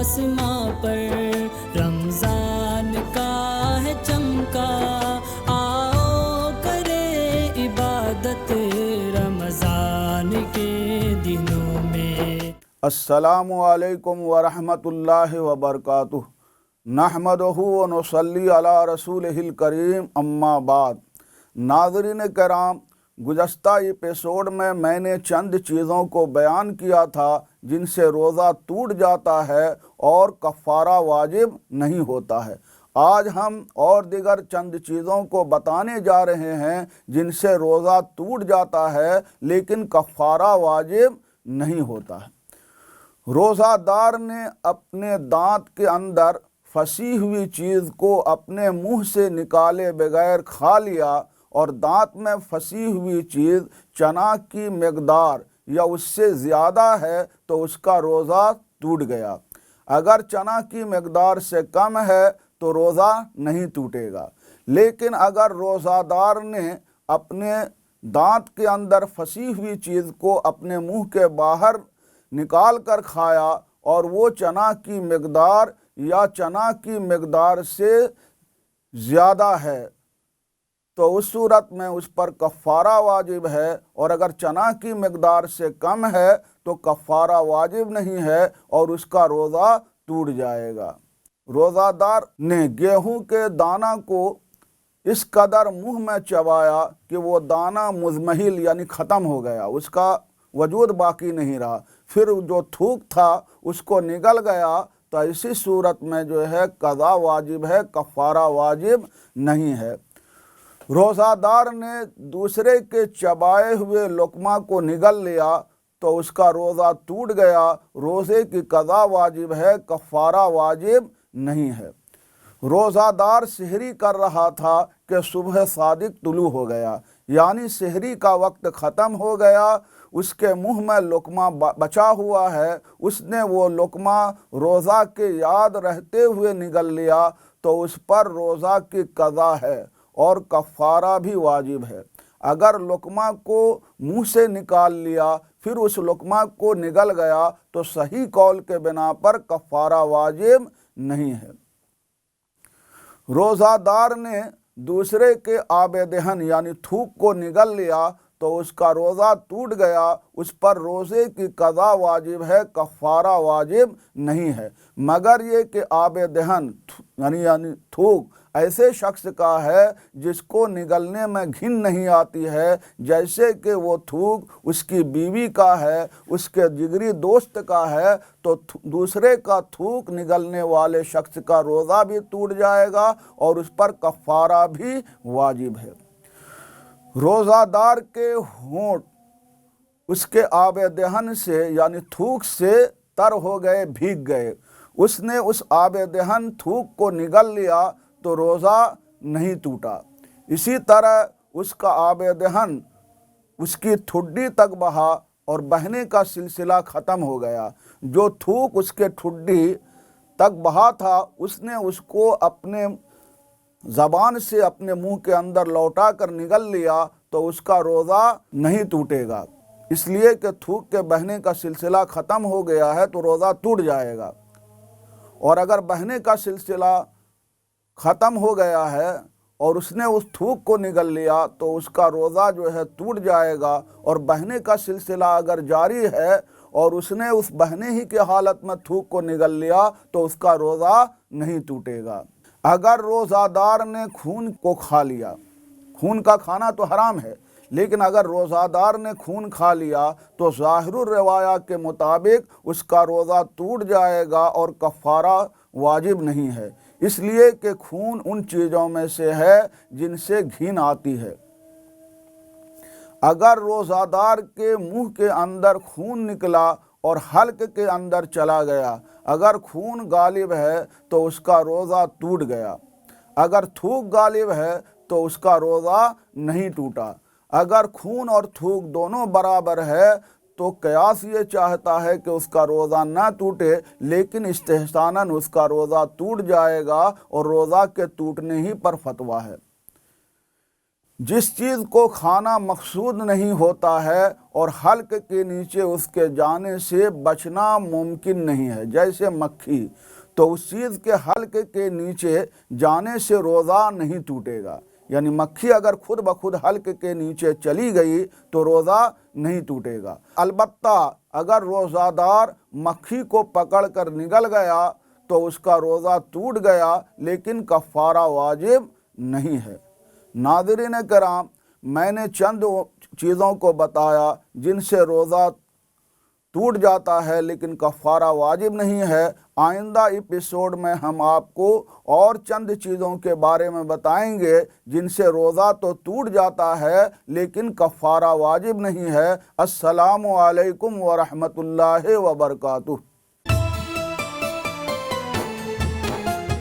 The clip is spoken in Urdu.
آسماں پر رمضان کا ہے چمکا، آؤ کرے عبادت رمضان کے دنوں میں۔ السلام علیکم ورحمۃ اللہ وبرکاتہ۔ نحمدہ ونصلی علی رسولہ الکریم، اما بعد۔ ناظرین کرام، گزشتہ ایپیسوڈ میں نے چند چیزوں کو بیان کیا تھا جن سے روزہ ٹوٹ جاتا ہے اور کفارہ واجب نہیں ہوتا ہے۔ آج ہم اور دیگر چند چیزوں کو بتانے جا رہے ہیں جن سے روزہ ٹوٹ جاتا ہے لیکن کفارہ واجب نہیں ہوتا ہے۔ روزہ دار نے اپنے دانت کے اندر پھنسی ہوئی چیز کو اپنے منہ سے نکالے بغیر کھا لیا اور دانت میں پھنسی ہوئی چیز چنا کی مقدار یا اس سے زیادہ ہے تو اس کا روزہ ٹوٹ گیا۔ اگر چنا کی مقدار سے کم ہے تو روزہ نہیں ٹوٹے گا، لیکن اگر روزہ دار نے اپنے دانت کے اندر پھنسی ہوئی چیز کو اپنے منہ کے باہر نکال کر کھایا اور وہ چنا کی مقدار یا چنا کی مقدار سے زیادہ ہے تو اس صورت میں اس پر کفارہ واجب ہے، اور اگر چنا کی مقدار سے کم ہے تو کفارہ واجب نہیں ہے اور اس کا روزہ ٹوٹ جائے گا۔ روزہ دار نے گیہوں کے دانہ کو اس قدر منہ میں چبایا کہ وہ دانہ مزمحل یعنی ختم ہو گیا، اس کا وجود باقی نہیں رہا، پھر جو تھوک تھا اس کو نگل گیا، تو اسی صورت میں جو ہے قضا واجب ہے، کفارہ واجب نہیں ہے۔ روزہ دار نے دوسرے کے چبائے ہوئے لقمہ کو نگل لیا تو اس کا روزہ ٹوٹ گیا، روزے کی قضا واجب ہے، کفارہ واجب نہیں ہے۔ روزہ دار سحری کر رہا تھا کہ صبح صادق طلوع ہو گیا، یعنی سحری کا وقت ختم ہو گیا، اس کے منہ میں لقمہ بچا ہوا ہے، اس نے وہ لقمہ روزہ کے یاد رہتے ہوئے نگل لیا تو اس پر روزہ کی قضا ہے اور کفارہ بھی واجب ہے۔ اگر لقمہ کو منہ سے نکال لیا پھر اس لقمہ کو نگل گیا تو صحیح قول کے بنا پر کفارہ واجب نہیں ہے۔ روزہ دار نے دوسرے کے آب دہن یعنی تھوک کو نگل لیا تو اس کا روزہ ٹوٹ گیا، اس پر روزے کی قضا واجب ہے، کفارہ واجب نہیں ہے، مگر یہ کہ آب دہن یعنی تھوک ایسے شخص کا ہے جس کو نگلنے میں گھن نہیں آتی ہے، جیسے کہ وہ تھوک اس کی بیوی کا ہے، اس کے جگری دوست کا ہے، تو دوسرے کا تھوک نگلنے والے شخص کا روزہ بھی ٹوٹ جائے گا اور اس پر کفارہ بھی واجب ہے۔ روزہ دار کے ہونٹ اس کے آب دہن سے یعنی تھوک سے تر ہو گئے، بھیگ گئے، اس نے اس آب دہن تھوک کو نگل لیا تو روزہ نہیں ٹوٹا۔ اسی طرح اس کا آب دہن اس کی ٹھڈی تک بہا اور بہنے کا سلسلہ ختم ہو گیا، جو تھوک اس کے ٹھڈی تک بہا تھا اس نے اس کو اپنے زبان سے اپنے منہ کے اندر لوٹا کر نگل لیا تو اس کا روزہ نہیں ٹوٹے گا، اس لیے کہ تھوک کے بہنے کا سلسلہ ختم ہو گیا ہے تو روزہ ٹوٹ جائے گا۔ اور اگر بہنے کا سلسلہ ختم ہو گیا ہے اور اس نے اس تھوک کو نگل لیا تو اس کا روزہ جو ہے ٹوٹ جائے گا، اور بہنے کا سلسلہ اگر جاری ہے اور اس نے اس بہنے ہی کی حالت میں تھوک کو نگل لیا تو اس کا روزہ نہیں ٹوٹے گا۔ اگر روزہ دار نے خون کو کھا لیا، خون کا کھانا تو حرام ہے، لیکن اگر روزہ دار نے خون کھا لیا تو ظاہر الروایہ کے مطابق اس کا روزہ ٹوٹ جائے گا اور کفارہ واجب نہیں ہے، اس لیے کہ خون ان چیزوں میں سے ہے جن سے گھن آتی ہے۔ اگر روزہ دار کے منہ کے اندر خون نکلا اور حلق کے اندر چلا گیا، اگر خون غالب ہے تو اس کا روزہ ٹوٹ گیا، اگر تھوک غالب ہے تو اس کا روزہ نہیں ٹوٹا۔ اگر خون اور تھوک دونوں برابر ہے تو قیاس یہ چاہتا ہے کہ اس کا روزہ نہ ٹوٹے، لیکن استحساناً اس کا روزہ ٹوٹ جائے گا اور روزہ کے ٹوٹنے ہی پر فتویٰ ہے۔ جس چیز کو کھانا مقصود نہیں ہوتا ہے اور حلق کے نیچے اس کے جانے سے بچنا ممکن نہیں ہے، جیسے مکھی، تو اس چیز کے حلق کے نیچے جانے سے روزہ نہیں ٹوٹے گا، یعنی مکھی اگر خود بخود حلق کے نیچے چلی گئی تو روزہ نہیں ٹوٹے گا۔ البتہ اگر روزہ دار مکھی کو پکڑ کر نگل گیا تو اس کا روزہ ٹوٹ گیا، لیکن کفارہ واجب نہیں ہے۔ ناظرین کرام، میں نے چند چیزوں کو بتایا جن سے روزہ ٹوٹ جاتا ہے لیکن کفارہ واجب نہیں ہے۔ آئندہ ایپیسوڈ میں ہم آپ کو اور چند چیزوں کے بارے میں بتائیں گے جن سے روزہ تو ٹوٹ جاتا ہے لیکن کفارہ واجب نہیں ہے۔ السلام علیکم ورحمۃ اللہ وبرکاتہ۔